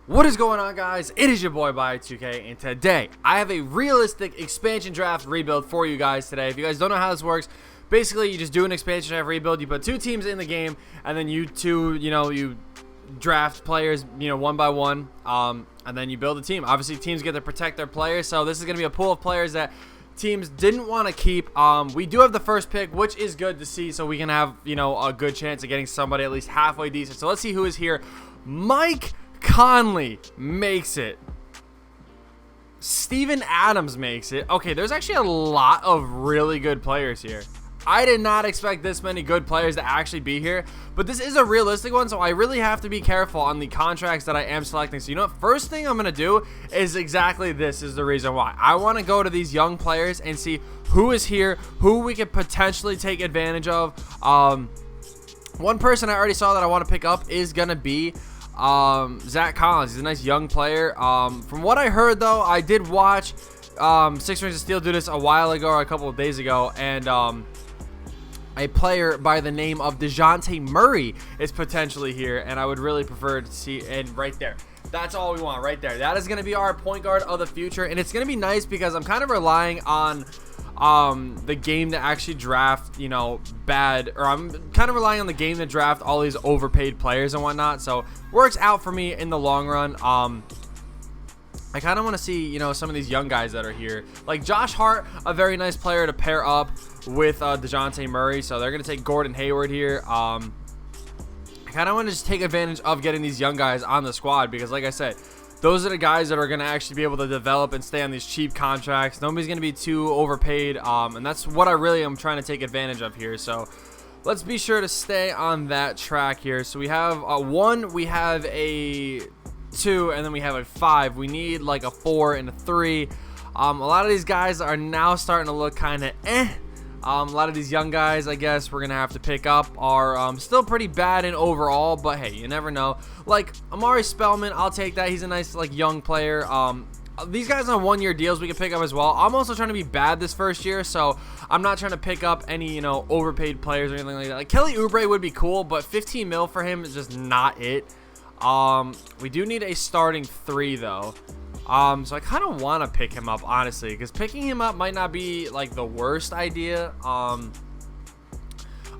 What is going on, guys? It is your boy 2K, and today I have a realistic expansion draft rebuild for you guys today. If you guys don't know how this works, basically you just do an expansion draft rebuild. You put two teams in the game, and then you draft players, one by one, and then you build a team. Obviously, teams get to protect their players, so this is going to be a pool of players that teams didn't want to keep. We do have the first pick, which is good to see, so we can have, a good chance of getting somebody at least halfway decent. So let's see who is here. Mike Conley makes it. Steven Adams makes it. Okay, there's actually a lot of really good players here. I did not expect this many good players to actually be here, but this is a realistic one, so I really have to be careful on the contracts that I am selecting. So first thing I'm going to do is exactly this is the reason why. I want to go to these young players and see who is here, who we could potentially take advantage of. One person I already saw that I want to pick up is going to be Zach Collins. He's a nice young player. From what I heard, though, I did watch 6 Rings of Steel do this a while ago, or a couple of days ago, and a player by the name of DeJounte Murray is potentially here, and I would really prefer to see, and right there, that's all we want right there. That is going to be our point guard of the future, and it's going to be nice because I'm kind of relying on the game to actually draft, bad, or I'm kind of relying on the game to draft all these overpaid players and whatnot, so works out for me in the long run. I kind of want to see, some of these young guys that are here. Like Josh Hart, a very nice player to pair up with DeJounte Murray. So they're going to take Gordon Hayward here. I kind of want to just take advantage of getting these young guys on the squad because, like I said, those are the guys that are going to actually be able to develop and stay on these cheap contracts. Nobody's going to be too overpaid, and that's what I really am trying to take advantage of here. So let's be sure to stay on that track here. So we have a 1, we have a 2, and then we have a 5. We need like a 4 and a 3. A lot of these guys are now starting to look kind of a lot of these young guys, I guess we're gonna have to pick up, are still pretty bad in overall, but hey, you never know. Like Amari Spellman, I'll take that. He's a nice young player. These guys on 1-year deals we can pick up as well. I'm also trying to be bad this first year, so I'm not trying to pick up any overpaid players or anything like that. Like Kelly Oubre would be cool, but 15 mil for him is just not it. We do need a starting 3 though. So I kind of want to pick him up, honestly, because picking him up might not be like the worst idea.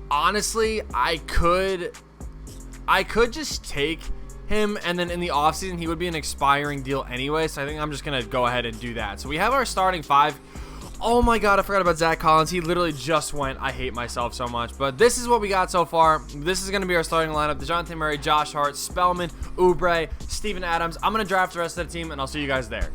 Honestly, I could just take him, and then in the offseason he would be an expiring deal anyway, so I think I'm just gonna go ahead and do that. So we have our starting 5. Oh my god, I forgot about Zach Collins. He literally just went. I hate myself so much. But this is what we got so far. This is going to be our starting lineup. DeJounte Murray, Josh Hart, Spellman, Oubre, Steven Adams. I'm going to draft the rest of the team, and I'll see you guys there.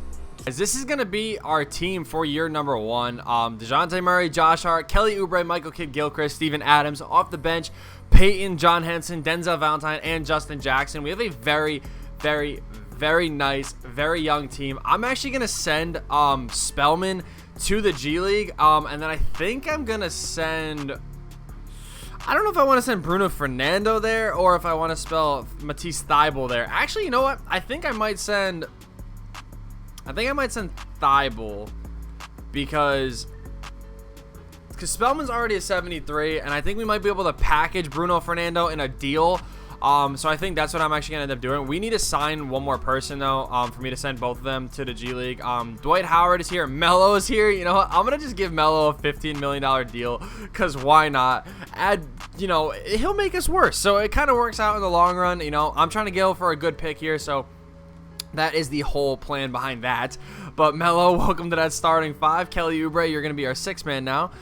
This is going to be our team for year number 1. DeJounte Murray, Josh Hart, Kelly Oubre, Michael Kidd-Gilchrist, Steven Adams. Off the bench, Peyton, John Henson, Denzel Valentine, and Justin Jackson. We have a very, very, very nice, very young team. I'm actually going to send Spellman to the G League, and then I think I'm gonna send, I don't know if I want to send Bruno Fernando there or if I want to spell Matisse Thybulle there. Actually, you know what, I think I might send Thybulle because Spellman's already a 73, and I think we might be able to package Bruno Fernando in a deal. So I think that's what I'm actually going to end up doing. We need to sign one more person, though, for me to send both of them to the G League. Dwight Howard is here. Melo is here. You know what? I'm going to just give Melo a $15 million deal because why not? He'll make us worse. So it kind of works out in the long run. I'm trying to go for a good pick here, so that is the whole plan behind that. But Melo, welcome to that starting 5. Kelly Oubre, you're going to be our 6th man now.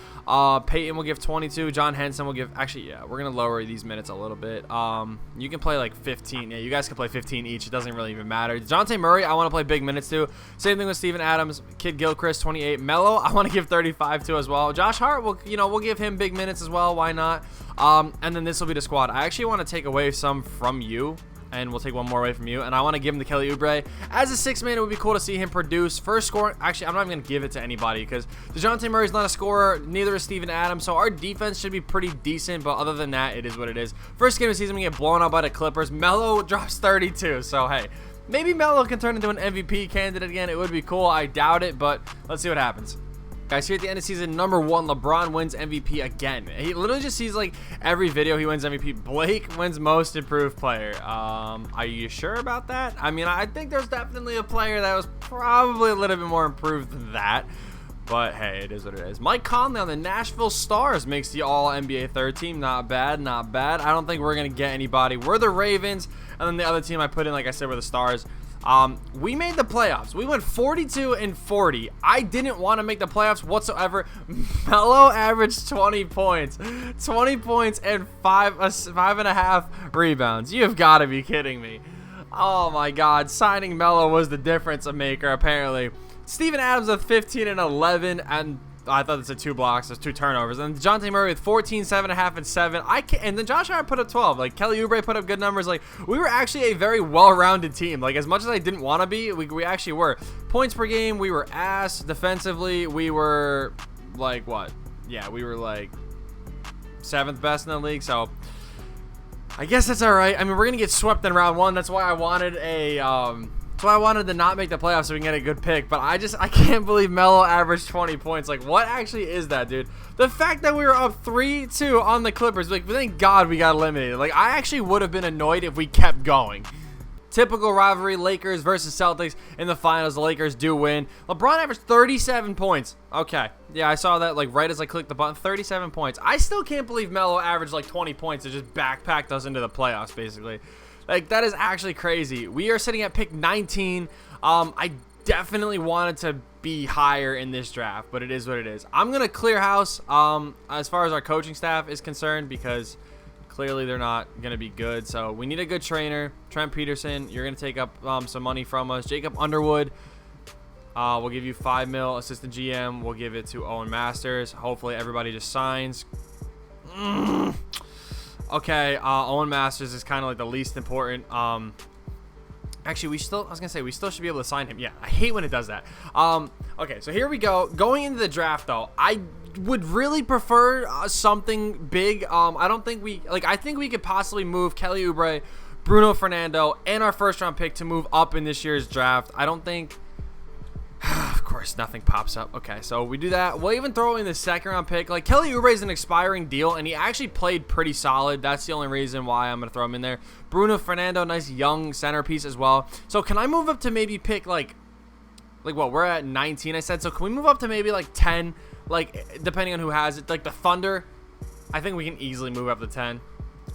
Peyton will give 22. John Henson will give, actually, yeah, we're going to lower these minutes a little bit. You can play like 15. Yeah, you guys can play 15 each. It doesn't really even matter. DeJounte Murray, I want to play big minutes too. Same thing with Steven Adams, Kidd-Gilchrist, 28. Melo, I want to give 35 to as well. Josh Hart, we'll give him big minutes as well. Why not? And then this will be the squad. I actually want to take away some from you, and we'll take one more away from you, and I want to give him to Kelly Oubre. As a 6th man, it would be cool to see him produce. First score, actually, I'm not even going to give it to anybody because DeJounte Murray's not a scorer, neither is Steven Adams, so our defense should be pretty decent, but other than that, it is what it is. First game of the season, we get blown out by the Clippers. Melo drops 32, so hey, maybe Melo can turn into an MVP candidate again. It would be cool. I doubt it, but let's see what happens. Guys, here at the end of season number 1, LeBron wins MVP again. He literally just sees like every video he wins MVP. Blake wins most improved player. Are you sure about that? I mean, I think there's definitely a player that was probably a little bit more improved than that. But hey, it is what it is. Mike Conley on the Nashville Stars makes the All-NBA third team. Not bad, not bad. I don't think we're going to get anybody. We're the Ravens. And then the other team I put in, like I said, were the Stars. We made the playoffs. We went 42-40. I didn't want to make the playoffs whatsoever. Melo averaged 20 points. 20 points and 5.5 rebounds. You have got to be kidding me. Oh my God. Signing Melo was the difference maker, apparently. Steven Adams with 15 and 11, and I thought it's 2 blocks. There's 2 turnovers. And DeJounte Murray with 14, 7.5, and 7. And then Josh Hart put up 12. Like, Kelly Oubre put up good numbers. Like, we were actually a very well-rounded team. Like, as much as I didn't want to be, we actually were. Points per game, we were ass. Defensively, we were, like, what? Yeah, we were, like, 7th best in the league. So, I guess that's all right. I mean, we're going to get swept in round 1. That's why I wanted a, That's why I wanted to not make the playoffs so we can get a good pick. But I can't believe Melo averaged 20 points. Like, what actually is that, dude? The fact that we were up 3-2 on the Clippers, like, thank God we got eliminated. Like, I actually would have been annoyed if we kept going. Typical rivalry, Lakers versus Celtics in the finals. The Lakers do win. LeBron averaged 37 points. Okay. Yeah, I saw that, like, right as I clicked the button. 37 points. I still can't believe Melo averaged, like, 20 points and just backpacked us into the playoffs, basically. Like, that is actually crazy. We are sitting at pick 19. I definitely wanted to be higher in this draft, but it is what it is. I'm going to clear house as far as our coaching staff is concerned because clearly they're not going to be good. So we need a good trainer. Trent Peterson, you're going to take up some money from us. Jacob Underwood, we'll give you $5 million. Assistant GM, we'll give it to Owen Masters. Hopefully everybody just signs. Okay, Owen Masters is kind of like the least important. Actually, we still should be able to sign him. Yeah, I hate when it does that. Okay, so here we go. Going into the draft, though, I would really prefer something big. I think we could possibly move Kelly Oubre, Bruno Fernando, and our first-round pick to move up in this year's draft. I don't think... Of course, nothing pops up. Okay, so we do that. We'll even throw in the second-round pick. Like, Kelly Oubre is an expiring deal, and he actually played pretty solid. That's the only reason why I'm going to throw him in there. Bruno Fernando, nice young centerpiece as well. So, can I move up to maybe pick, like what? We're at 19, I said. So, can we move up to maybe, like, 10? Like, depending on who has it. Like, the Thunder, I think we can easily move up to 10.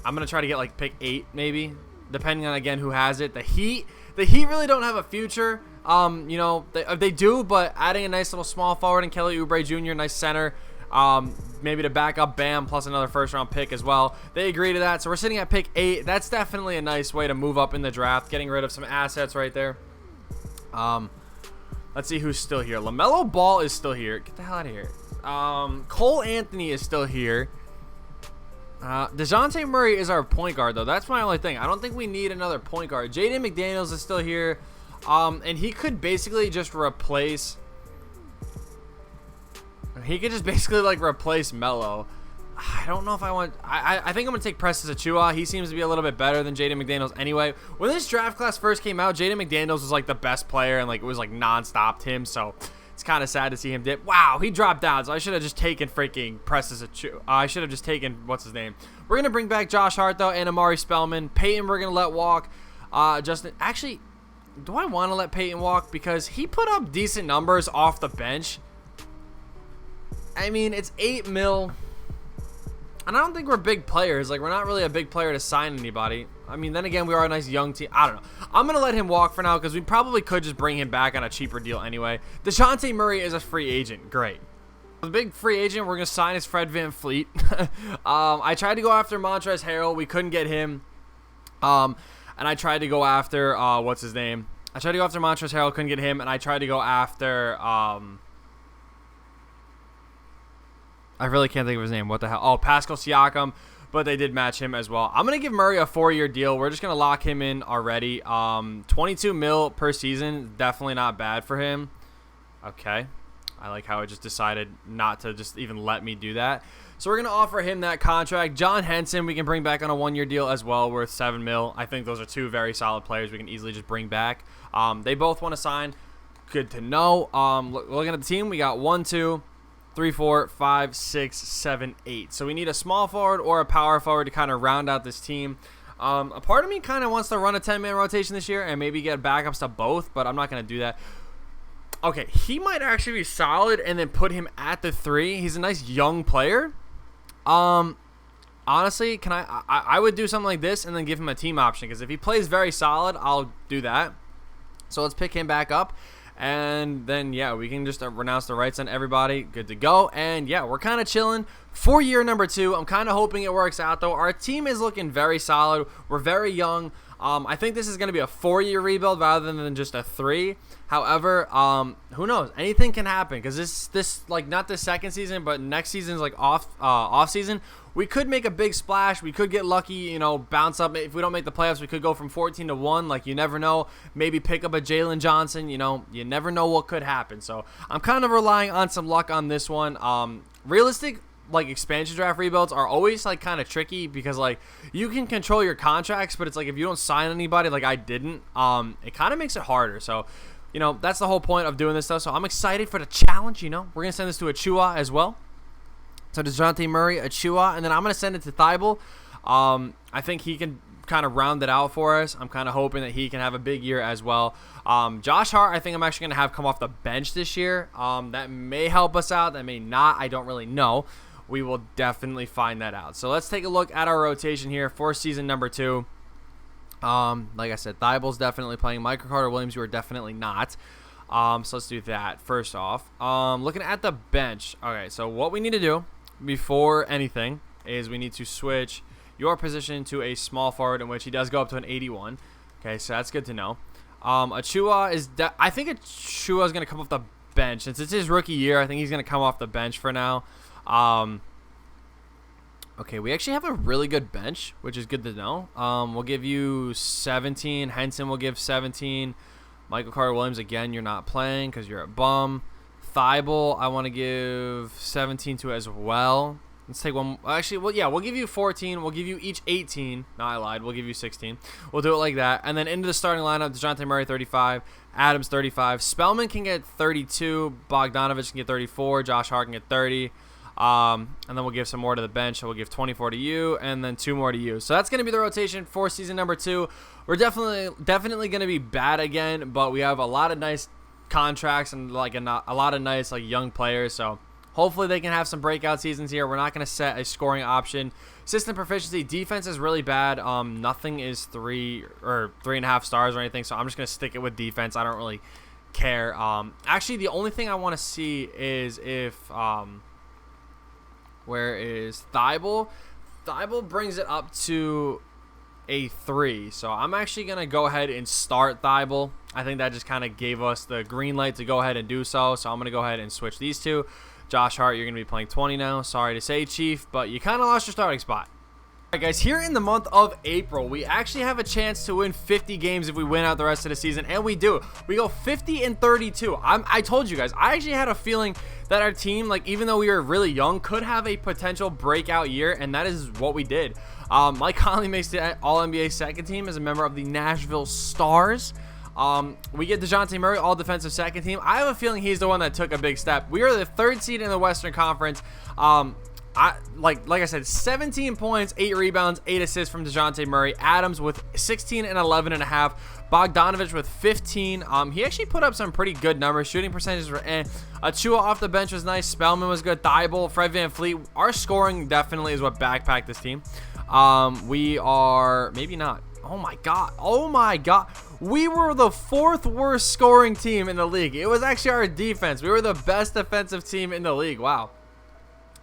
I'm going to try to get, like, pick 8, maybe, depending on, again, who has it. The Heat really don't have a future. You know, they do, but adding a nice little small forward in Kelly Oubre Jr., nice center, maybe to back up Bam plus another first-round pick as well. They agree to that, so we're sitting at pick 8. That's definitely a nice way to move up in the draft, getting rid of some assets right there. Let's see who's still here. LaMelo Ball is still here. Get the hell out of here. Cole Anthony is still here. DeJounte Murray is our point guard, though. That's my only thing. I don't think we need another point guard. Jaden McDaniels is still here. And he could basically just replace... He could just basically, like, replace Melo. I don't know if I want... I think I'm going to take Precious Achiuwa. He seems to be a little bit better than Jaden McDaniels anyway. When this draft class first came out, Jaden McDaniels was, like, the best player, and, like, it was, like, non-stop him, so... It's kind of sad to see him dip. Wow, he dropped down, so I should have just taken freaking Precious Achiuwa. I should have just taken... What's his name? We're going to bring back Josh Hart, though, and Amari Spellman. Peyton we're going to let walk. Justin... Actually... Do I want to let Peyton walk? Because he put up decent numbers off the bench. I mean, it's $8 million. And I don't think we're big players. Like, we're not really a big player to sign anybody. I mean, then again, we are a nice young team. I don't know. I'm going to let him walk for now because we probably could just bring him back on a cheaper deal anyway. DeJounte Murray is a free agent. Great. The big free agent we're going to sign is Fred VanVleet. I tried to go after Montrezl Harrell. We couldn't get him. And I tried to go after, what's his name? I tried to go after Montrezl Harrell, couldn't get him. And I tried to go after, I really can't think of his name. What the hell? Oh, Pascal Siakam. But they did match him as well. I'm going to give Murray a 4-year deal. We're just going to lock him in already. 22 mil per season. Definitely not bad for him. Okay. I like how it just decided not to just even let me do that. So we're going to offer him that contract. John Henson, we can bring back on a 1-year deal as well, worth $7 million. I think those are 2 very solid players we can easily just bring back. They both want to sign. Good to know. Looking at the team, we got 1, 2, 3, 4, 5, 6, 7, 8. So we need a small forward or a power forward to kind of round out this team. A part of me kind of wants to run a 10-man rotation this year and maybe get backups to both, but I'm not going to do that. Okay, he might actually be solid and then put him at the 3. He's a nice young player. Honestly, I would do something like this and then give him a team option, because if he plays very solid, I'll do that. So let's pick him back up. And then, yeah, we can just renounce the rights on everybody. Good to go. And, yeah, we're kind of chilling for year number 2. I'm kind of hoping it works out, though. Our team is looking very solid. We're very young. I think this is going to be a 4-year rebuild rather than just a 3. However, who knows? Anything can happen, because this like not this second season, but next season's like off season. We could make a big splash. We could get lucky, you know, bounce up. If we don't make the playoffs, we could go from 14 to 1. Like, you never know. Maybe pick up a Jalen Johnson. You know, you never know what could happen. So I'm kind of relying on some luck on this one. Realistic, like, expansion draft rebuilds are always like kind of tricky, because like you can control your contracts, but it's like if you don't sign anybody, like I didn't, it kind of makes it harder. So, you know, that's the whole point of doing this stuff. So I'm excited for the challenge. You know, we're gonna send this to Achua as well. So DeJounte Murray, Achua, and then I'm gonna send it to Thibault. I think he can kind of round it out for us. I'm kind of hoping that he can have a big year as well. Josh Hart, I think I'm actually gonna have come off the bench this year. That may help us out. That may not. I don't really know. We will definitely find that out. So let's take a look at our rotation here for season number 2. Like I said, Thibault's definitely playing. Michael Carter-Williams, you are definitely not. So let's do that first off. Looking at the bench. Okay, so what we need to do before anything is we need to switch your position to a small forward, in which he does go up to an 81. Okay, so that's good to know. Achua is I think Achua is going to come off the bench. Since it's his rookie year, I think he's going to come off the bench for now. Okay, we actually have a really good bench, which is good to know. We'll give you 17. Henson will give 17. Michael Carter-Williams, again, you're not playing because you're a bum. Thibault, I want to give 17 to as well. Let's take one. Actually, well, yeah, we'll give you 14. We'll give you each 18. No, I lied. We'll give you 16. We'll do it like that. And then into the starting lineup, DeJounte Murray, 35. Adams, 35. Spellman can get 32. Bogdanovich can get 34. Josh Hart can get 30. And then we'll give some more to the bench. So we'll give 24 to you, and then 2 more to you. So that's going to be the rotation for season number 2. We're definitely going to be bad again, but we have a lot of nice contracts and like a lot of nice like young players. So hopefully they can have some breakout seasons here. We're not going to set a scoring option. System proficiency, defense is really bad. Nothing is 3 or 3.5 stars or anything. So I'm just going to stick it with defense. I don't really care. Actually, the only thing I want to see is if where is Thibault? Thibault brings it up to a 3. So I'm actually going to go ahead and start Thibault. I think that just kind of gave us the green light to go ahead and do so. So I'm going to go ahead and switch these two. Josh Hart, you're going to be playing 20 now. Sorry to say, Chief, but you kind of lost your starting spot. All right, guys, here in the month of April, we actually have a chance to win 50 games if we win out the rest of the season, and we do. We go 50-32. I told you guys, I actually had a feeling that our team, like, even though we were really young, could have a potential breakout year, and that is what we did. Mike Conley makes the All-NBA second team as a member of the Nashville Stars. We get DeJounte Murray, all-defensive second team. I have a feeling he's the one that took a big step. We are the 3rd seed in the Western Conference. Like I said, 17 points, 8 rebounds, 8 assists from DeJounte Murray. Adams with 16 and 11.5. Bogdanovich with 15. He actually put up some pretty good numbers. Shooting percentages were Achua off the bench was nice. Spellman was good. Thibault, Fred VanVleet. Our scoring definitely is what backpacked this team. We are maybe not. Oh my god. Oh my god. We were the 4th worst scoring team in the league. It was actually our defense. We were the best defensive team in the league. Wow.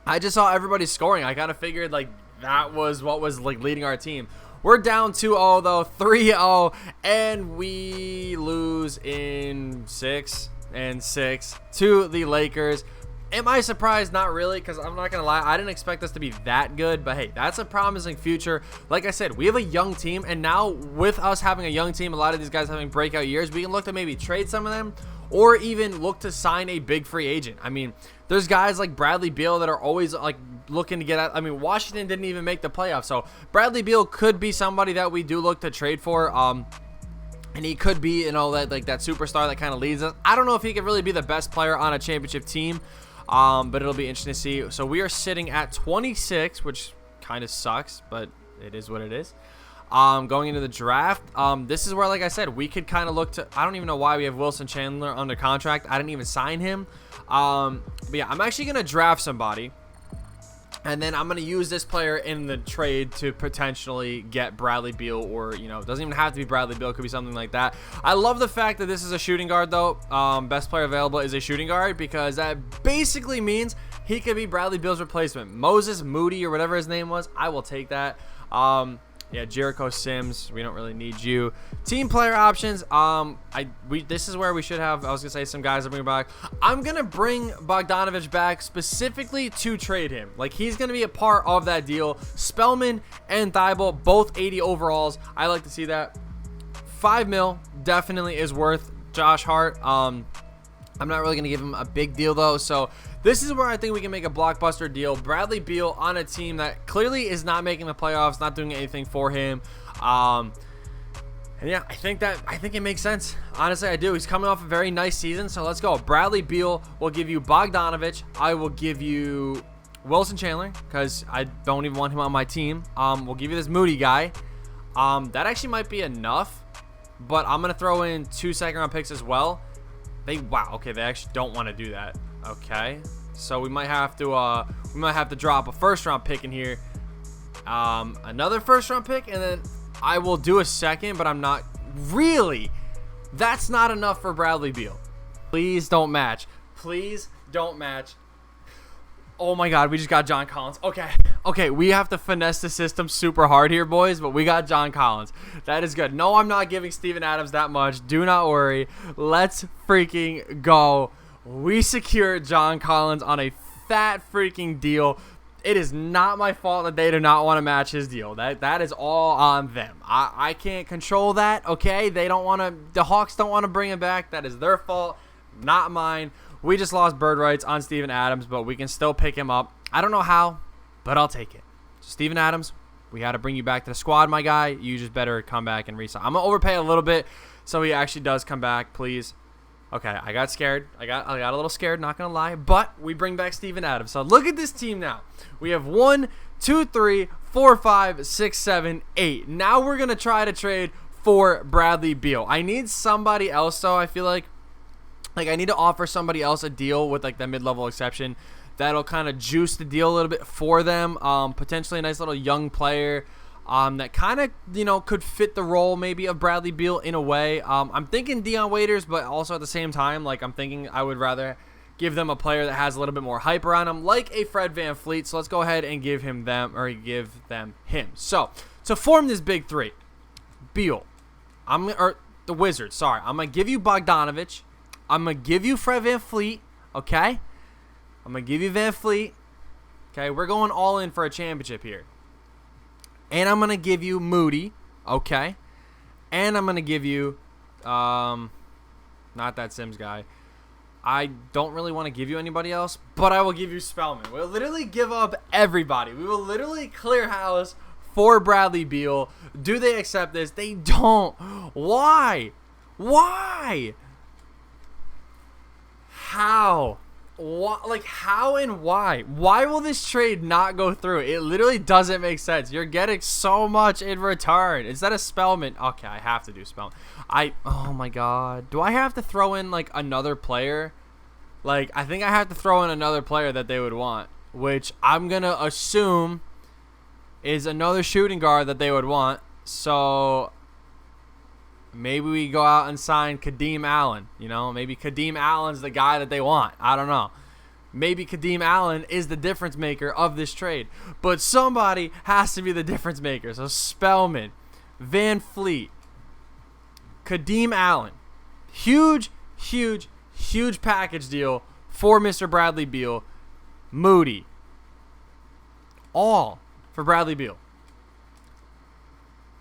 I just saw everybody scoring. I kind of figured like that was what was like leading our team. We're down 2-0 though, 3-0, and we lose in 6 to the Lakers. Am I surprised? Not really, because I'm not going to lie. I didn't expect us to be that good, but hey, that's a promising future. Like I said, we have a young team, and now with us having a young team, a lot of these guys having breakout years, we can look to maybe trade some of them or even look to sign a big free agent. I mean, there's guys like Bradley Beal that are always like looking to get out. I mean, Washington didn't even make the playoffs, so Bradley Beal could be somebody that we do look to trade for. And he could be, you know, that like that superstar that kind of leads us. I don't know if he could really be the best player on a championship team. But it'll be interesting to see. So we are sitting at 26, which kind of sucks, but it is what it is. Going into the draft, this is where, like I said, we could kind of look to. I don't even know why we have Wilson Chandler under contract. I didn't even sign him. But yeah, I'm actually gonna draft somebody, and then I'm gonna use this player in the trade to potentially get Bradley Beal, or it doesn't even have to be Bradley Beal. It could be something like that. I love the fact that this is a shooting guard, though. Best player available is a shooting guard, because that basically means he could be Bradley Beal's replacement. Moses Moody, or whatever his name was. I will take that. Yeah, Jericho Sims, we don't really need you. Team player options, this is where we should have, I was going to say, some guys to bring back. I'm going to bring Bogdanovich back specifically to trade him. Like, he's going to be a part of that deal. Spellman and Thibault, both 80 overalls. I like to see that. $5 million definitely is worth Josh Hart. I'm not really going to give him a big deal, though, so this is where I think we can make a blockbuster deal. Bradley Beal on a team that clearly is not making the playoffs, not doing anything for him. And yeah, I think it makes sense. Honestly, I do. He's coming off a very nice season, so let's go. Bradley Beal will give you Bogdanovich. I will give you Wilson Chandler, because I don't even want him on my team. We'll give you this Moody guy. That actually might be enough, but I'm going to throw in 2 second-round picks as well. Wow, okay, they actually don't want to do that. Okay, so we might have to drop a first-round pick in here, another first-round pick, and then I will do a second, but I'm not really. That's not enough for Bradley Beal. Please don't match. Please don't match. Oh my God, we just got John Collins. Okay, we have to finesse the system super hard here, boys, but we got John Collins. That is good. No, I'm not giving Steven Adams that much. Do not worry. Let's freaking go. We secured John Collins on a fat freaking deal. It is not my fault that they do not want to match his deal. That is all on them. I can't control that, okay? The Hawks don't want to bring him back. That is their fault, not mine. We just lost bird rights on Steven Adams, but we can still pick him up. I don't know how, but I'll take it. So Steven Adams, we got to bring you back to the squad, my guy. You just better come back and resign. I'm going to overpay a little bit so he actually does come back, please. Okay, I got scared. I got a little scared, not going to lie. But we bring back Steven Adams. So look at this team now. We have 1, 2, 3, 4, 5, 6, 7, 8. Now we're going to try to trade for Bradley Beal. I need somebody else, though, I feel like. I need to offer somebody else a deal with, the mid-level exception. That'll kind of juice the deal a little bit for them. Potentially a nice little young player that kind of, could fit the role maybe of Bradley Beal in a way. I'm thinking Dion Waiters, but also at the same time, I'm thinking I would rather give them a player that has a little bit more hype around him, like a Fred VanVleet. So let's go ahead and give them him. So to form this big three, Beal, the Wizards, sorry. I'm going to give you Bogdanovich. I'm going to give you Fred VanVleet, okay? I'm going to give you VanVleet. Okay, we're going all in for a championship here. And I'm going to give you Moody, okay? And I'm going to give you, not that Sims guy. I don't really want to give you anybody else, but I will give you Spellman. We'll literally give up everybody. We will literally clear house for Bradley Beal. Do they accept this? They don't. Why? Why? How? How and why? Why will this trade not go through? It literally doesn't make sense. You're getting so much in return. Instead of Spellman. Okay, I have to do Spellman. Oh my God. Do I have to throw in, another player? I think I have to throw in another player that they would want, which I'm going to assume is another shooting guard that they would want. So maybe we go out and sign Kadeem Allen. Maybe Kadeem Allen's the guy that they want. I don't know. Maybe Kadeem Allen is the difference maker of this trade. But somebody has to be the difference maker. So Spellman, VanVleet, Kadeem Allen. Huge, huge, huge package deal for Mr. Bradley Beal. Moody. All for Bradley Beal.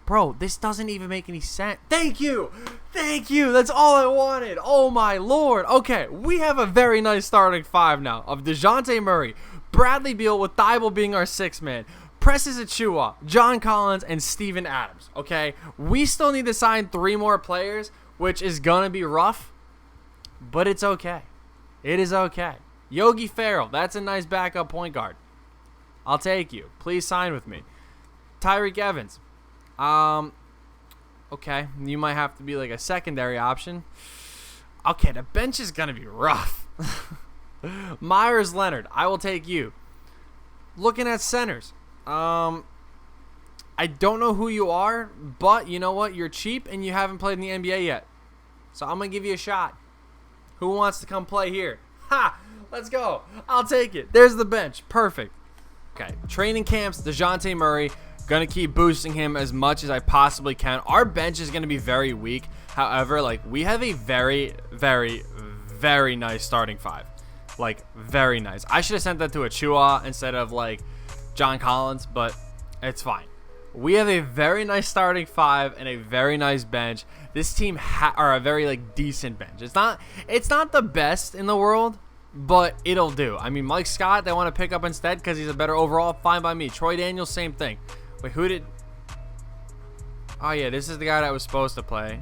Bro, this doesn't even make any sense. Thank you. Thank you. That's all I wanted. Oh, my Lord. Okay, we have a very nice starting five now of DeJounte Murray, Bradley Beal with Thibault being our sixth man, Precious Achiuwa, John Collins, and Steven Adams. Okay, we still need to sign 3 more players, which is going to be rough, but it's okay. It is okay. Yogi Ferrell, that's a nice backup point guard. I'll take you. Please sign with me. Tyreek Evans. Okay, you might have to be like a secondary option. Okay, the bench is going to be rough. Myers Leonard, I will take you. Looking at centers. I don't know who you are, but you know what? You're cheap and you haven't played in the NBA yet. So I'm going to give you a shot. Who wants to come play here? Ha! Let's go. I'll take it. There's the bench. Perfect. Okay, training camps, DeJounte Murray. Going to keep boosting him as much as I possibly can. Our bench is going to be very weak. However, like, we have a very, very, very nice starting five. Like, very nice. I should have sent that to Achua instead of, like, John Collins, but it's fine. We have a very nice starting five and a very nice bench. This team are a very, like, decent bench. It's not the best in the world, but it'll do. I mean, Mike Scott, they want to pick up instead because he's a better overall. Fine by me. Troy Daniels, same thing. Wait, who did... Oh, yeah, this is the guy that was supposed to play.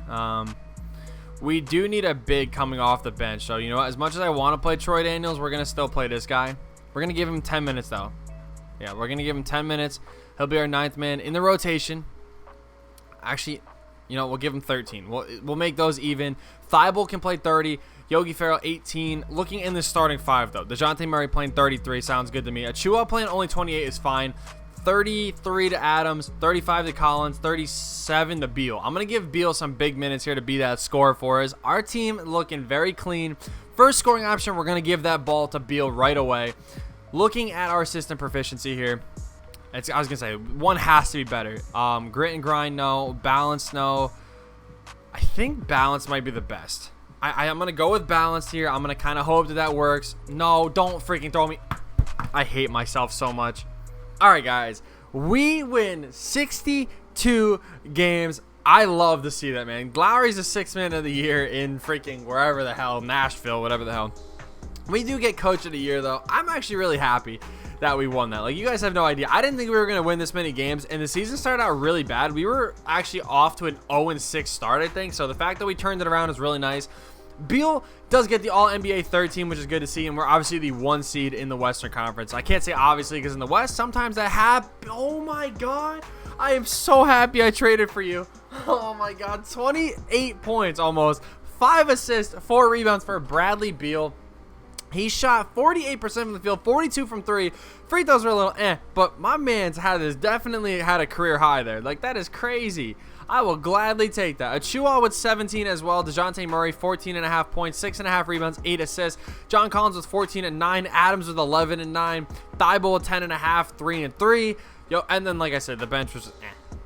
We do need a big coming off the bench. So, you know what? As much as I want to play Troy Daniels, we're going to still play this guy. We're going to give him 10 minutes, though. Yeah, we're going to give him 10 minutes. He'll be our 9th man in the rotation. Actually, you know, we'll give him 13. We'll make those even. Thibault can play 30. Yogi Ferrell, 18. Looking in the starting five, though. DeJounte Murray playing 33. Sounds good to me. Achua playing only 28 is fine. 33 to Adams, 35 to Collins, 37 to Beal. I'm going to give Beal some big minutes here to be that scorer for us. Our team looking very clean. First scoring option, we're going to give that ball to Beal right away. Looking at our system proficiency here, I was going to say, one has to be better. Grit and grind, no. Balance, no. I think balance might be the best. I'm going to go with balance here. I'm going to kind of hope that works. No, don't freaking throw me. I hate myself so much. All right, guys, we win 62 games. I love to see that, man. Lowry's the 6th man of the year in freaking wherever the hell, Nashville, whatever the hell. We do get coach of the year, though. I'm actually really happy that we won that. Like, you guys have no idea. I didn't think we were going to win this many games, and the season started out really bad. We were actually off to an 0-6 start, I think, so the fact that we turned it around is really nice. Beal does get the All-NBA third team, which is good to see, and we're obviously the 1 seed in the Western Conference. I can't say obviously because in the West, sometimes that happens. Oh, my God. I am so happy I traded for you. Oh, my God. 28 points almost. 5 assists, 4 rebounds for Bradley Beal. He shot 48% from the field, 42 from 3. Free throws were a little but my man's definitely had a career high there. Like, that is crazy. I will gladly take that. Achua with 17 as well. DeJounte Murray, 14.5 points, 6.5 rebounds, 8 assists. John Collins with 14 and 9. Adams with 11 and 9. Thibault with 10.5, 3 and 3. And then, like I said, the bench was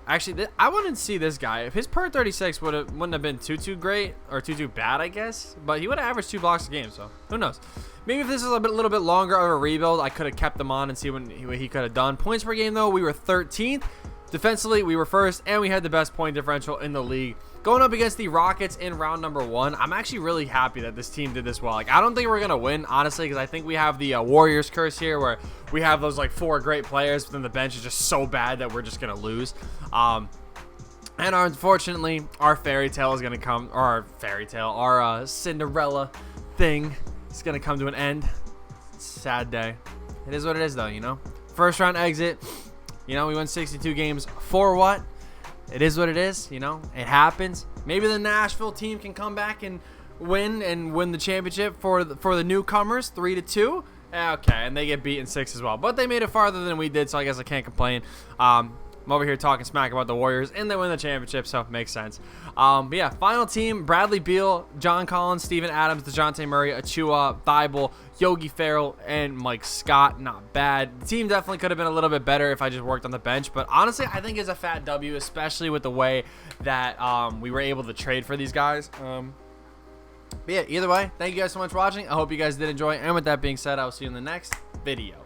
Actually, I wouldn't see this guy. If his per 36 wouldn't have been too great or too bad, I guess. But he would have averaged 2 blocks a game, so who knows. Maybe if this is a little bit longer of a rebuild, I could have kept him on and see what he could have done. Points per game, though, we were 13th. Defensively, we were first, and we had the best point differential in the league. Going up against the Rockets in round number 1, I'm actually really happy that this team did this well. Like, I don't think we're going to win, honestly, because I think we have the Warriors curse here where we have those, like, 4 great players, but then the bench is just so bad that we're just going to lose. And unfortunately, our fairy tale is going to come, or our Cinderella thing is going to come to an end. It's a sad day. It is what it is, though, you know? First round exit. You know, we won 62 games for what? It is what it is, you know? It happens. Maybe the Nashville team can come back and win the championship for the newcomers, 3-2. Okay, and they get beaten 6 as well. But they made it farther than we did, so I guess I can't complain. I'm over here talking smack about the Warriors, and they win the championship, so it makes sense. But yeah, final team, Bradley Beal, John Collins, Steven Adams, DeJounte Murray, Achua, Thibault, Yogi Ferrell, and Mike Scott. Not bad. The team definitely could have been a little bit better if I just worked on the bench, but honestly, I think it's a fat W, especially with the way that we were able to trade for these guys. But yeah, either way, thank you guys so much for watching. I hope you guys did enjoy, and with that being said, I will see you in the next video.